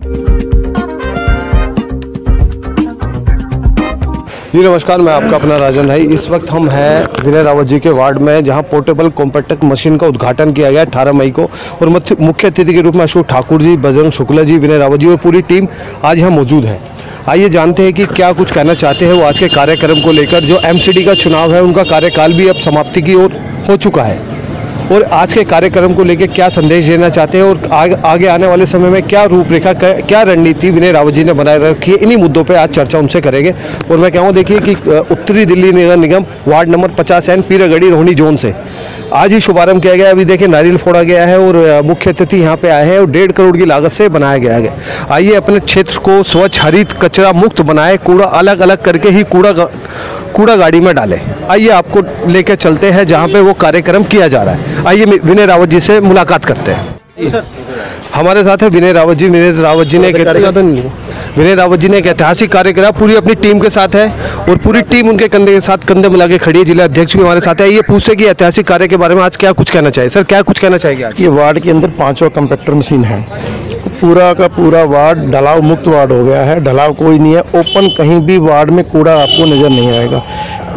जी नमस्कार, मैं आपका अपना राजन भाई। इस वक्त हम हैं विनय रावत जी के वार्ड में, जहां पोर्टेबल कॉम्पैक्टर मशीन का उद्घाटन किया गया 18 मई को, और मुख्य अतिथि के रूप में अशोक ठाकुर जी, बजरंग शुक्ला जी, विनय रावत जी और पूरी टीम आज यहाँ मौजूद है। आइए जानते हैं कि क्या कुछ कहना चाहते हैं वो आज के कार्यक्रम को लेकर। जो एमसीडी का चुनाव है उनका कार्यकाल भी अब समाप्ति की ओर हो चुका है, और आज के कार्यक्रम को लेकर क्या संदेश देना चाहते हैं और आगे आने वाले समय में क्या रूपरेखा, क्या रणनीति विनय रावत जी ने बनाए रखी है, इन्हीं मुद्दों पे आज चर्चा उनसे करेंगे। और मैं कहूँ देखिए कि उत्तरी दिल्ली नगर निगम ward number 50N Peeragarhi Rohini zone से आज ही शुभारंभ किया गया। अभी देखिए नारियल फोड़ा गया है और मुख्य अतिथि यहाँ पे आए हैं और 1.5 करोड़ की लागत से बनाया गया है। आइए अपने क्षेत्र को स्वच्छ, हरित, कचरा मुक्त बनाए, कूड़ा अलग अलग करके ही कूड़ा गाड़ी में डालें। आइए आपको लेकर चलते हैं जहाँ पे वो कार्यक्रम किया जा रहा है। आइए विनय रावत जी से मुलाकात करते हैं। हमारे साथ है विनय रावत जी। विनय रावत जी ने एक ऐतिहासिक कार्य करा, पूरी अपनी टीम के साथ है और पूरी टीम उनके कंधे के साथ कंधे मिला के खड़ी है। जिला अध्यक्ष भी हमारे साथ है। ये पूछते कि ऐतिहासिक कार्य के बारे में आज क्या कुछ कहना चाहिए। सर, क्या कुछ कहना चाहेंगे आज? ये वार्ड के अंदर 5वां कॉम्पैक्टर मशीन है। पूरा का पूरा वार्ड ढलाव मुक्त वार्ड हो गया है। ढलाव कोई नहीं है, ओपन कहीं भी वार्ड में कूड़ा आपको नज़र नहीं आएगा।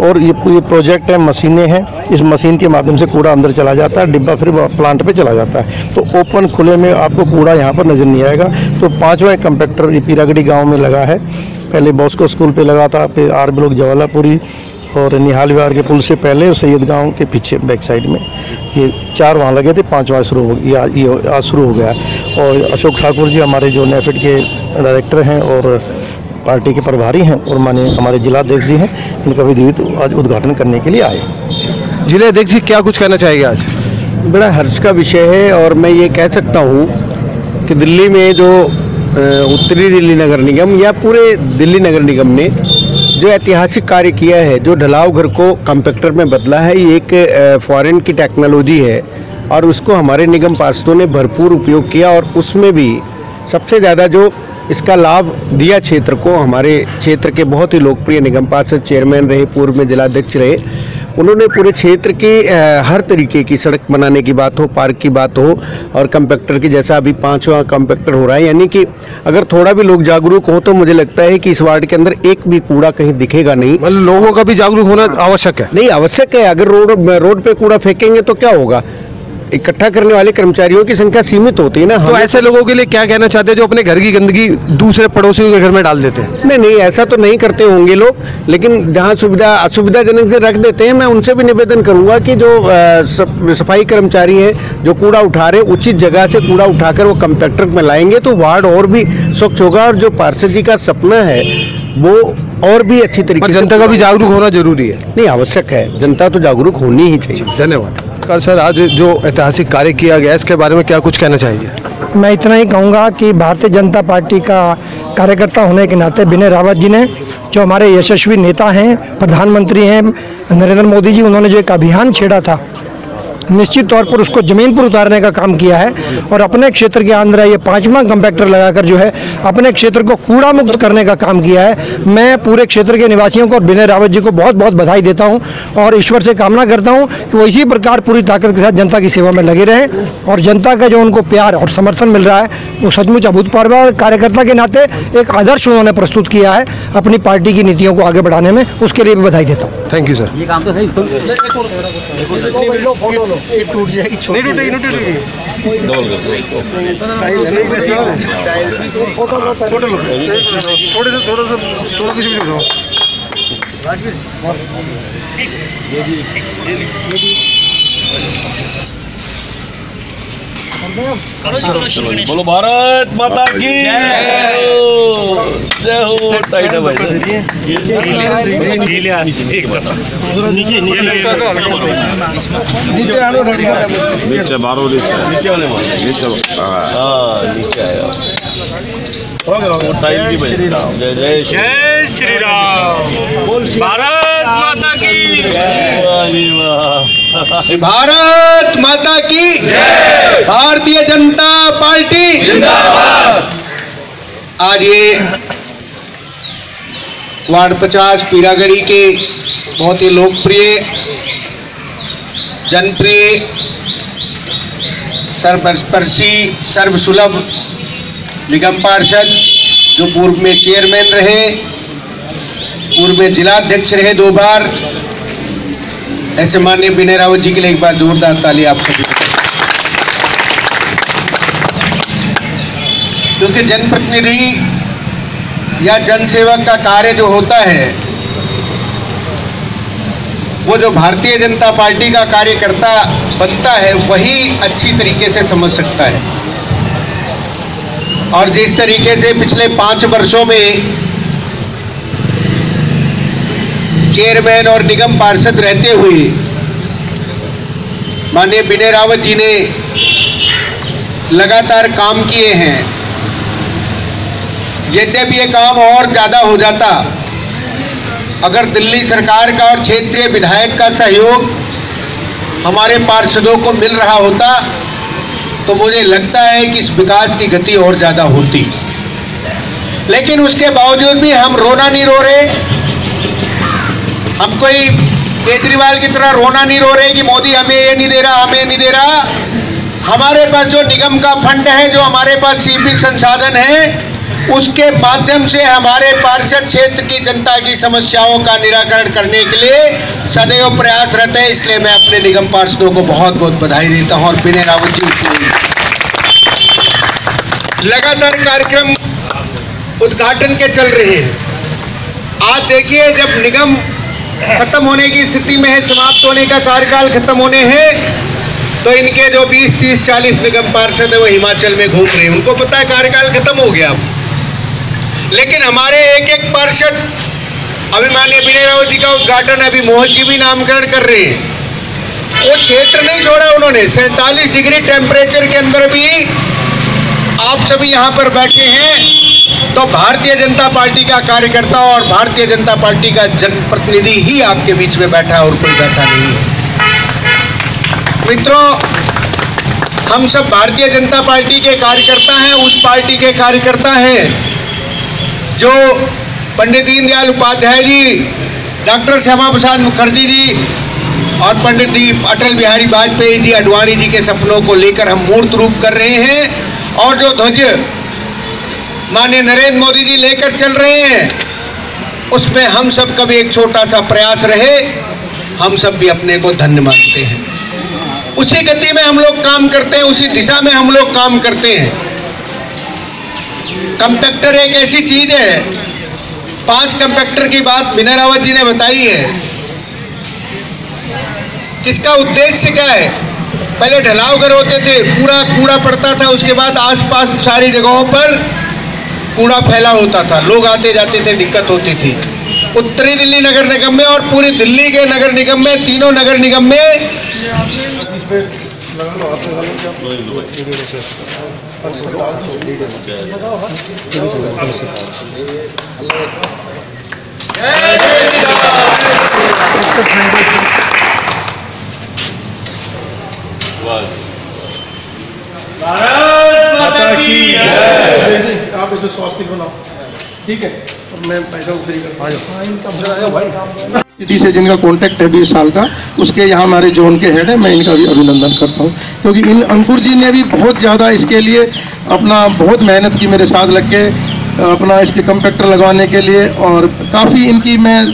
और ये प्रोजेक्ट है, मशीनें हैं, इस मशीन के माध्यम से कूड़ा अंदर चला जाता है, डिब्बा फिर प्लांट पे चला जाता है। तो ओपन खुले में आपको कूड़ा यहाँ पर नज़र नहीं आएगा। तो 5वां कॉम्पैक्टर ये पीरागढ़ी गाँव में लगा है। पहले बॉस्को स्कूल पे लगा था, फिर आर ब्लॉक जवालापुरी और निहाल विहार के पुल से पहले और सैयद गाँव के पीछे बैक साइड में ये 4 वहाँ लगे थे। 5वां शुरू हो गया, ये आज शुरू हो गया। और अशोक ठाकुर जी हमारे जो नेफेड के डायरेक्टर हैं और पार्टी के प्रभारी हैं और माननीय हमारे जिलाध्यक्ष जी हैं, इनका विधिवत आज उद्घाटन करने के लिए आए। जिलाध्यक्ष जी, क्या कुछ कहना चाहेंगे आज? बड़ा हर्ष का विषय है और मैं ये कह सकता हूँ कि दिल्ली में जो उत्तरी दिल्ली नगर निगम या पूरे दिल्ली नगर निगम ने जो ऐतिहासिक कार्य किया है, जो ढलाव घर को कॉम्पैक्टर में बदला है, ये एक फॉरेन की टेक्नोलॉजी है और उसको हमारे निगम पार्षदों ने भरपूर उपयोग किया। और उसमें भी सबसे ज़्यादा जो इसका लाभ दिया क्षेत्र को, हमारे क्षेत्र के बहुत ही लोकप्रिय निगम पार्षद चेयरमैन रहे, पूर्व में जिलाध्यक्ष रहे, उन्होंने पूरे क्षेत्र के हर तरीके की सड़क बनाने की बात हो, पार्क की बात हो और कॉम्पैक्टर की, जैसा अभी 5वां कॉम्पैक्टर हो रहा है, यानी कि अगर थोड़ा भी लोग जागरूक हो तो मुझे लगता है कि इस वार्ड के अंदर एक भी कूड़ा कहीं दिखेगा नहीं। मतलब लोगों का भी जागरूक होना आवश्यक है। नहीं, आवश्यक है। अगर रोड पे कूड़ा फेंकेंगे तो क्या होगा? इकट्ठा करने वाले कर्मचारियों की संख्या सीमित होती है ना। तो ऐसे लोगों के लिए क्या कहना चाहते हैं जो अपने घर की गंदगी दूसरे पड़ोसियों के घर में डाल देते हैं? नहीं, ऐसा तो नहीं करते होंगे लोग, लेकिन जहाँ असुविधाजनक से रख देते हैं, मैं उनसे भी निवेदन करूंगा कि जो सफाई कर्मचारी हैं जो कूड़ा उठा रहे हैं, उचित जगह से कूड़ा उठाकर वो कॉम्पैक्टर में लाएंगे तो वार्ड और भी स्वच्छ होगा। और जो पार्षद जी का सपना है वो और भी अच्छी तरीके से। जनता का भी जागरूक होना जरूरी है। नहीं, आवश्यक है, जनता तो जागरूक होनी ही चाहिए। धन्यवाद सर। आज जो ऐतिहासिक कार्य किया गया, इसके बारे में क्या कुछ कहना चाहिए? मैं इतना ही कहूँगा कि भारतीय जनता पार्टी का कार्यकर्ता होने के नाते विनय रावत जी ने, जो हमारे यशस्वी नेता हैं, प्रधानमंत्री हैं नरेंद्र मोदी जी, उन्होंने जो एक अभियान छेड़ा था, निश्चित तौर पर उसको जमीन पर उतारने का काम किया है। और अपने क्षेत्र के अंदर ये 5वां कॉम्पैक्टर लगाकर जो है अपने क्षेत्र को कूड़ा मुक्त करने का काम किया है। मैं पूरे क्षेत्र के निवासियों को और विनय रावत जी को बहुत बहुत बधाई देता हूं और ईश्वर से कामना करता हूं कि वो इसी प्रकार पूरी ताकत के साथ जनता की सेवा में लगे रहें। और जनता का जो उनको प्यार और समर्थन मिल रहा है वो सचमुच अभूतपूर्व है। कार्यकर्ता के नाते एक आदर्श उन्होंने प्रस्तुत किया है अपनी पार्टी की नीतियों को आगे बढ़ाने में, उसके लिए भी बधाई देता हूँ। Thank you sir. ये काम तो सही टूट जाएगी, नहीं टूटेगी, नहीं टूटेगी। थोड़ा कुछ भी बोलो भारत माता की जय हो। टाइट है भाई, नीचे मारो, नीचे वाले नीचे आया टाइट की भाई। जय जय श्री राम। भारत माता की भारत माता की जय। भारतीय जनता पार्टी जिंदाबाद। आज ये वार्ड 50 पीरागढ़ी के बहुत ही लोकप्रिय, जनप्रिय, सर्वस्पर्शी, सर्वसुलभ निगम पार्षद जो पूर्व में चेयरमैन रहे, पूर्व में जिलाध्यक्ष रहे 2 बार, ऐसे माननीय विनय रावत जी के लिए एक बार जोरदार ताली आप सभी। क्योंकि जनप्रतिनिधि या जनसेवक का कार्य जो होता है, वो जो भारतीय जनता पार्टी का कार्यकर्ता बनता है वही अच्छी तरीके से समझ सकता है। और जिस तरीके से पिछले 5 वर्षों में चेयरमैन और निगम पार्षद रहते हुए माननीय विनय रावत जी ने लगातार काम किए हैं, यद्यपि ये काम और ज़्यादा हो जाता अगर दिल्ली सरकार का और क्षेत्रीय विधायक का सहयोग हमारे पार्षदों को मिल रहा होता, तो मुझे लगता है कि इस विकास की गति और ज़्यादा होती। लेकिन उसके बावजूद भी हम रोना नहीं रो रहे, हम कोई केजरीवाल की तरह रोना नहीं रो रहे कि मोदी हमें ये नहीं दे रहा, हमें नहीं दे रहा। हमारे पास जो निगम का फंड है, जो हमारे पास सीमित संसाधन है, उसके माध्यम से हमारे पार्षद क्षेत्र की जनता की समस्याओं का निराकरण करने के लिए सदैव प्रयासरत है। इसलिए मैं अपने निगम पार्षदों को बहुत बहुत बधाई देता हूं। और विनय रावत जी लगातार कार्यक्रम उद्घाटन के चल रहे हैं। आज देखिए, जब निगम खत्म होने की स्थिति में है, समाप्त होने का कार्यकाल खत्म होने हैं, तो इनके जो 20, 30, 40 निगम पार्षद है वो हिमाचल में घूम रहे हैं। उनको पता है कार्यकाल खत्म हो गया। लेकिन हमारे एक पार्षद, अभी माननीय विनय रावत जी का उद्घाटन, अभी मोहन जी भी नामकरण कर रहे हैं, वो क्षेत्र नहीं छोड़ा उन्होंने। 47 डिग्री टेम्परेचर के अंदर भी आप सभी यहाँ पर बैठे हैं, तो भारतीय जनता पार्टी का कार्यकर्ता और भारतीय जनता पार्टी का जनप्रतिनिधि ही आपके बीच में बैठा है और कोई बैठा नहीं है। मित्रों, हम सब भारतीय जनता पार्टी के कार्यकर्ता हैं, उस पार्टी के कार्यकर्ता हैं जो पंडित दीनदयाल उपाध्याय जी, डॉक्टर श्यामा प्रसाद मुखर्जी जी और पंडित अटल बिहारी वाजपेयी जी, आडवाणी जी के सपनों को लेकर हम मूर्त रूप कर रहे हैं। और जो ध्वज माननीय नरेंद्र मोदी जी लेकर चल रहे हैं, उसमें हम सब का भी एक छोटा सा प्रयास रहे, हम सब भी अपने को धन्य मानते हैं। उसी गति में हम लोग काम करते हैं, उसी दिशा में हम लोग काम करते हैं। कंपैक्टर एक ऐसी चीज है, 5 कंपैक्टर की बात विनय रावत जी ने बताई है। इसका उद्देश्य क्या है? पहले ढलाव घर होते थे, पूरा कूड़ा पड़ता था, उसके बाद आसपास सारी जगहों पर कूड़ा फैला होता था, लोग आते जाते थे, दिक्कत होती थी। उत्तरी दिल्ली नगर निगम में और पूरी दिल्ली के नगर निगम में, तीनों नगर निगम में भारत माता की जय। आप इसमें स्वास्तिक बनाओ, ठीक है? और मैं पैसा उतरी कर से जिनका कॉन्टैक्ट है 20 साल का, उसके यहाँ हमारे जोन के हेड है, मैं इनका भी अभिनंदन करता हूँ। क्योंकि इन अंकुर जी ने भी बहुत ज़्यादा इसके लिए अपना बहुत मेहनत की, मेरे साथ लग के अपना इसके कंपैक्टर लगवाने के लिए। और काफ़ी इनकी मैं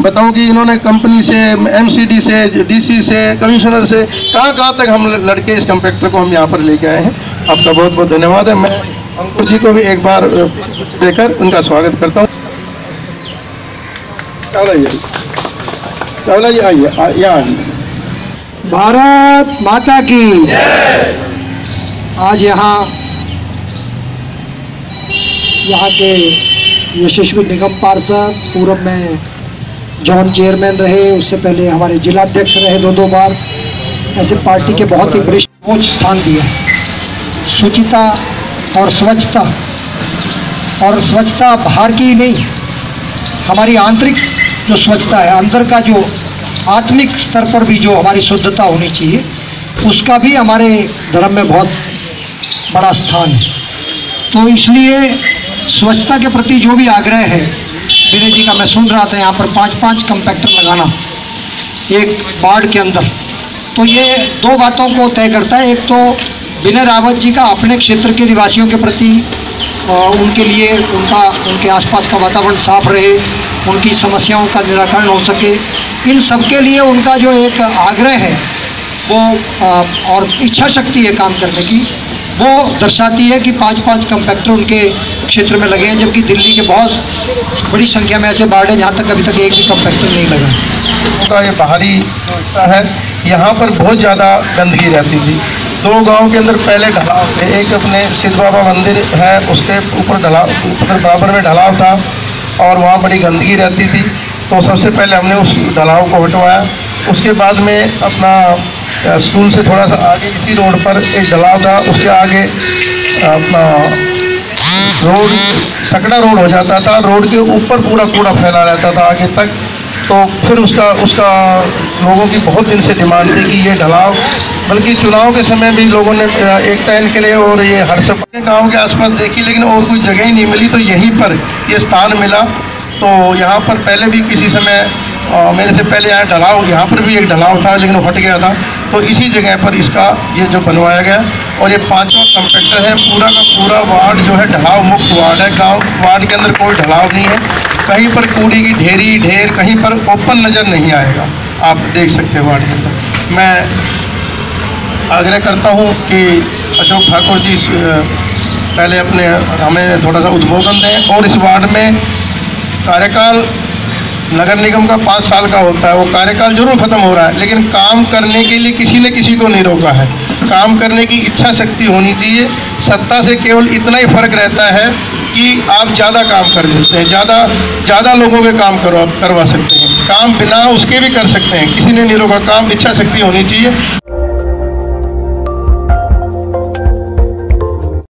बताऊं कि इन्होंने कंपनी से, एमसीडी से, डीसी से, कमिश्नर से, कहाँ तक हम लड़के इस कंपैक्टर को हम यहाँ पर लेके आए हैं। आपका बहुत बहुत धन्यवाद है। मैं अंकुर जी को भी एक बार देकर उनका स्वागत करता हूँ। चावला जी आइए, यहाँ आइए। भारत माता की जय। आज यहाँ के यशस्वी निगम पार्षद, पूर्व में जॉन चेयरमैन रहे, उससे पहले हमारे जिलाध्यक्ष रहे 2 बार, ऐसे पार्टी के बहुत ही वरिष्ठ स्थान दिया। शुचिता और स्वच्छता बाहर की ही नहीं, हमारी आंतरिक जो स्वच्छता है, अंदर का जो आत्मिक स्तर पर भी जो हमारी शुद्धता होनी चाहिए, उसका भी हमारे धर्म में बहुत बड़ा स्थान है। तो इसलिए स्वच्छता के प्रति जो भी आग्रह है विनय जी का, मैं सुन रहा था यहाँ पर 5-5 कंपैक्टर लगाना एक वार्ड के अंदर, तो ये 2 बातों को तय करता है। एक तो विनय रावत जी का अपने क्षेत्र के निवासियों के प्रति उनके लिए उनके आसपास का वातावरण साफ रहे, उनकी समस्याओं का निराकरण हो सके, इन सब के लिए उनका जो एक आग्रह है वो और इच्छा शक्ति है काम करने की, वो दर्शाती है कि 5-5 कंपैक्टर उनके क्षेत्र में लगे हैं, जबकि दिल्ली के बहुत बड़ी संख्या में ऐसे वार्ड हैं जहाँ तक अभी तक एक भी कंपैक्टर नहीं लगा। का ये बाहरी हिस्सा है, यहाँ पर बहुत ज़्यादा गंदगी रहती थी। 2 गांव के अंदर पहले ढलाव थे, एक अपने सिद्ध बाबा मंदिर है उसके ऊपर बराबर में ढलाव था और वहाँ बड़ी गंदगी रहती थी। तो सबसे पहले हमने उस ढलाव को हटवाया। उसके बाद में अपना स्कूल से थोड़ा सा आगे इसी रोड पर एक ढलाव था, उसके आगे अपना रोड सकड़ा रोड हो जाता था, रोड के ऊपर पूरा कूड़ा फैला रहता था आगे तक। तो फिर उसका लोगों की बहुत दिन से डिमांड थी कि ये ढलाव, बल्कि चुनाव के समय भी लोगों ने एक टाइम के लिए और ये हर सब गाँव के आसपास देखी, लेकिन और कोई जगह ही नहीं मिली। तो यहीं पर ये स्थान मिला। तो यहाँ पर पहले भी किसी समय मेरे से पहले आया ढलाव, यहाँ पर भी एक ढलाव था लेकिन वो हट गया था। तो इसी जगह पर इसका ये जो बनवाया गया और ये 5वां कंपैक्टर है। पूरा का पूरा वार्ड जो है ढलाव मुक्त वार्ड है। गांव वार्ड के अंदर कोई ढलाव नहीं है, कहीं पर कूड़े की ढेर कहीं पर ओपन नज़र नहीं आएगा। आप देख सकते हैं वार्ड के अंदर। मैं आग्रह करता हूँ कि अशोक ठाकुर जी पहले हमें थोड़ा सा उद्बोधन दें और इस वार्ड में कार्यकाल नगर निगम का 5 साल का होता है, वो कार्यकाल जरूर खत्म हो रहा है, लेकिन काम करने के लिए किसी ने किसी को नहीं रोका है। काम करने की इच्छा शक्ति होनी चाहिए। सत्ता से केवल इतना ही फर्क रहता है कि आप ज़्यादा काम कर सकते हैं, ज़्यादा लोगों के काम करवा सकते हैं। काम बिना उसके भी कर सकते हैं, किसी ने नहीं रोका। काम इच्छा शक्ति होनी चाहिए।